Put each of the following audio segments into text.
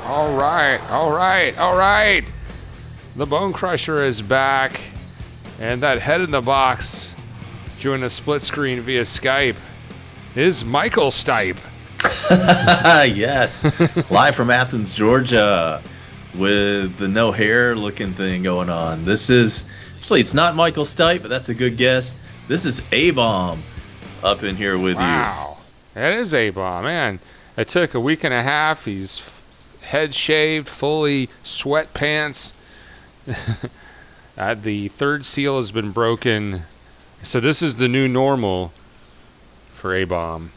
All right, all right, all right. The Bone Crusher is back, and that head in the box, joining a split screen via Skype, is Michael Stipe. Yes, live from Athens, Georgia, with the no hair looking thing going on. This is actually it's not Michael Stipe, but that's a good guess. This is A Bomb up in here with you. Wow, that is A-Bomb, man. It took a week and a half. He's head shaved, fully sweatpants. The third seal has been broken, so this is the new normal for A-Bomb.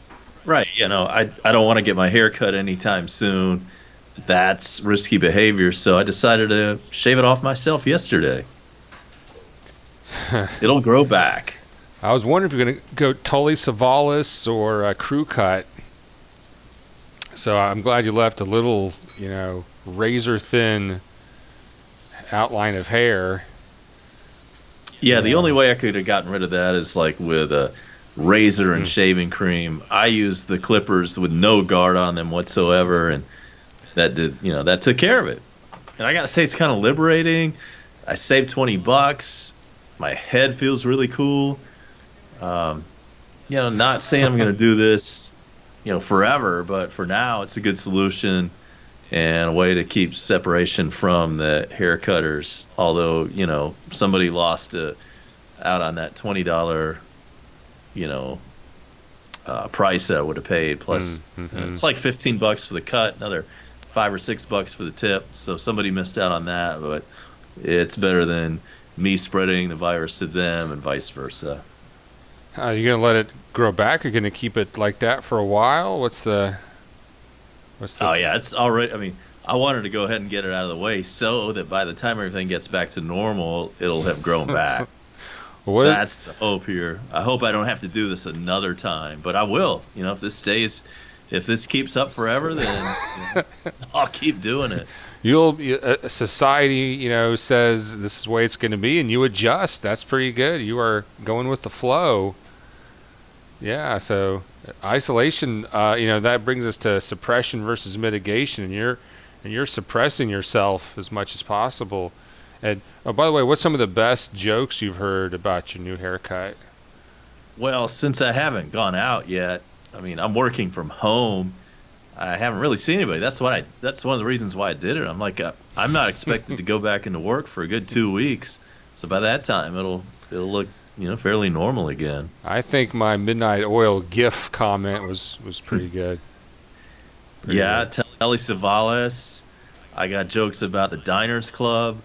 Right, I don't want to get my hair cut anytime soon. That's risky behavior, so I decided to shave it off myself yesterday. It'll grow back. I was wondering if you're going to go Tully Savalas or crew cut. So I'm glad you left a little, razor thin outline of hair. Yeah, the only way I could have gotten rid of that is like with a razor and shaving cream. I used the clippers with no guard on them whatsoever, and that took care of it. And I gotta say, it's kind of liberating. I saved $20. My head feels really cool. Not saying I'm gonna do this, forever, but for now, it's a good solution and a way to keep separation from the hair cutters. Although, somebody lost out on that $20, price that I would have paid. Plus, it's like $15 for the cut, another $5 or $6 for the tip. So somebody missed out on that, but it's better than me spreading the virus to them and vice versa. Are you going to let it grow back? Are you going to keep it like that for a while? Oh yeah, it's already. I mean, I wanted to go ahead and get it out of the way so that by the time everything gets back to normal, it'll have grown back. That's the hope here. I hope I don't have to do this another time, but I will. If this keeps up forever, then I'll keep doing it. Society, says this is the way it's going to be, and you adjust. That's pretty good. You are going with the flow. Yeah. So isolation, that brings us to suppression versus mitigation, and you're suppressing yourself as much as possible. And by the way, what's some of the best jokes you've heard about your new haircut? Well, since I haven't gone out yet, I mean, I'm working from home. I haven't really seen anybody. That's one of the reasons why I did it. I'm like, I'm not expected to go back into work for a good 2 weeks. So by that time, it'll look, fairly normal again. I think my midnight oil GIF comment was pretty good. Yeah, Telly Savalas. I got jokes about the Diners Club.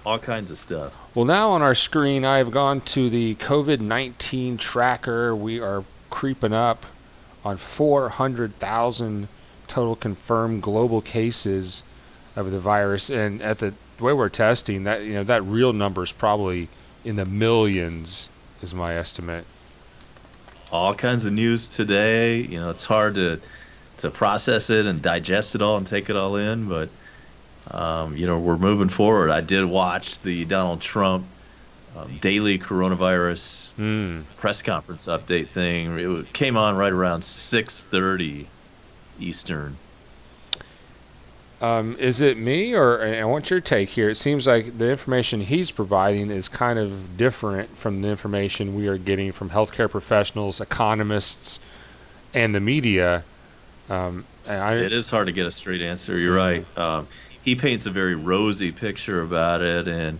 All kinds of stuff. Well, now on our screen, I have gone to the COVID-19 tracker. We are creeping up on 400,000 total confirmed global cases of the virus, and at the way we're testing, that real number is probably in the millions, is my estimate. All kinds of news today. It's hard to process it and digest it all and take it all in, but we're moving forward. I did watch the Donald Trump daily coronavirus press conference update thing. It came on right around 6:30 Eastern. Is it me, or I want your take here? It seems like the information he's providing is kind of different from the information we are getting from healthcare professionals, economists, and the media. It is hard to get a straight answer. You're right. He paints a very rosy picture about it and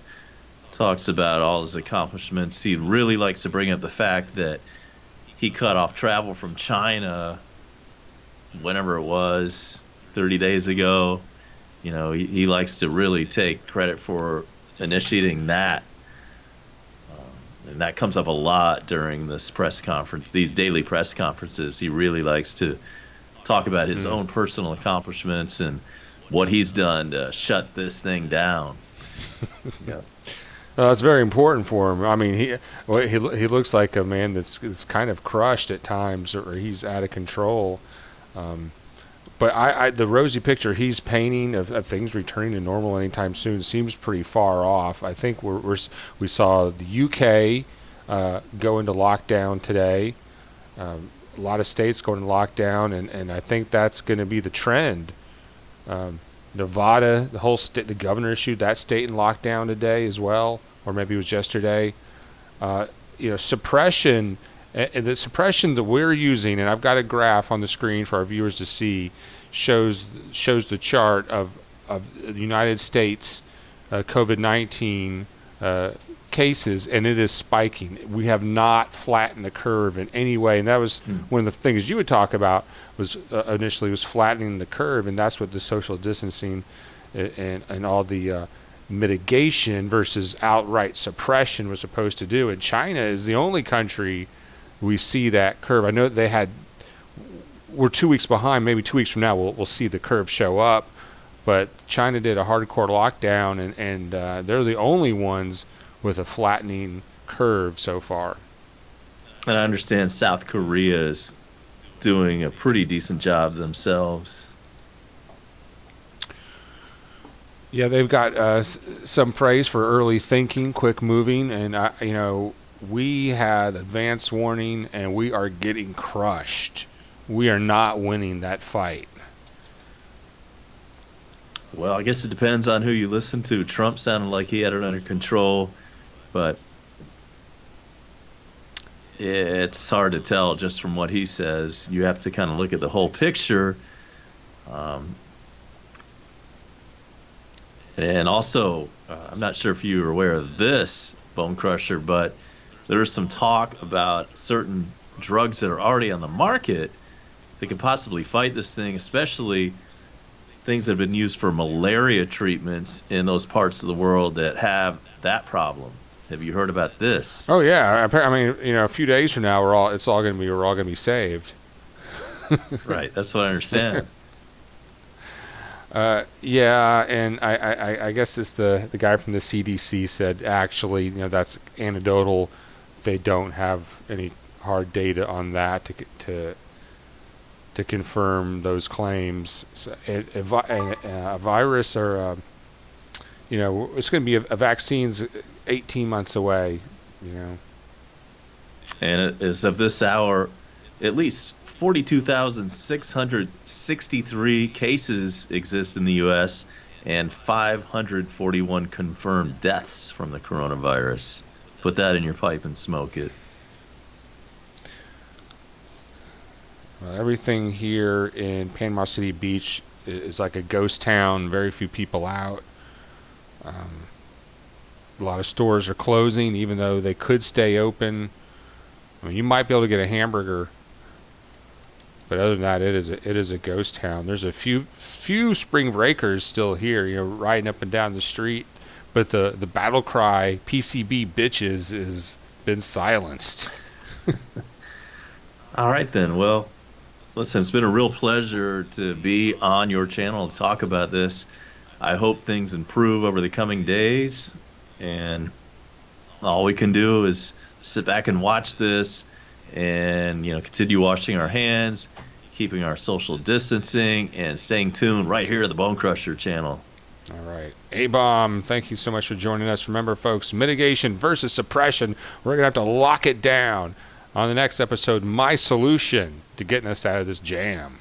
talks about all his accomplishments. He really likes to bring up the fact that he cut off travel from China whenever it was, 30 days ago. He likes to really take credit for initiating that. And that comes up a lot during this press conference, these daily press conferences. He really likes to talk about his own personal accomplishments and what he's done to shut this thing down. Yeah. It's very important for him. I mean, he looks like a man that's kind of crushed at times, or he's out of control. But the rosy picture he's painting of things returning to normal anytime soon seems pretty far off. I think we saw the UK go into lockdown today. a lot of states going to lockdown, and I think that's going to be the trend. Nevada, the whole state, the governor issued that state in lockdown today as well, or maybe it was yesterday. Suppression, and the suppression that we're using, and I've got a graph on the screen for our viewers to see, shows the chart of the United States COVID-19 cases, and it is spiking. We have not flattened the curve in any way, and that was one of the things you would talk about was initially was flattening the curve, and that's what the social distancing and all the mitigation versus outright suppression was supposed to do. And China is the only country we see that curve. I know we're 2 weeks behind. Maybe 2 weeks from now we'll see the curve show up, but China did a hardcore lockdown, and they're the only ones with a flattening curve so far. And I understand South Korea is doing a pretty decent job themselves. Yeah, they've got some praise for early thinking, quick moving, and we had advance warning, and we are getting crushed. We are not winning that fight. Well, I guess it depends on who you listen to. Trump sounded like he had it under control, but it's hard to tell just from what he says. You have to kind of look at the whole picture. And also, I'm not sure if you were aware of this, Bone Crusher, but there's some talk about certain drugs that are already on the market that could possibly fight this thing, especially things that have been used for malaria treatments in those parts of the world that have that problem. Have you heard about this? Oh yeah, I mean, a few days from now, we're all going to be saved. Right, that's what I understand. Yeah, and I guess it's the guy from the CDC said actually, that's anecdotal. They don't have any hard data on that to confirm those claims. So a virus or it's going to be a vaccine's 18 months away. And as of this hour, at least 42,663 cases exist in the U.S. and 541 confirmed deaths from the coronavirus. Put that in your pipe and smoke it. Well, everything here in Panama City Beach is like a ghost town. Very few people out. A lot of stores are closing, even though they could stay open. I mean, you might be able to get a hamburger, but other than that, it is a ghost town. There's a few spring breakers still here, riding up and down the street, but the battle cry "PCB bitches" has been silenced. All right then. Well, listen, it's been a real pleasure to be on your channel to talk about this. I hope things improve over the coming days, and all we can do is sit back and watch this and continue washing our hands, keeping our social distancing, and staying tuned right here at the Bone Crusher channel. All right. A-Bomb, thank you so much for joining us. Remember, folks, mitigation versus suppression. We're going to have to lock it down on the next episode, my solution to getting us out of this jam.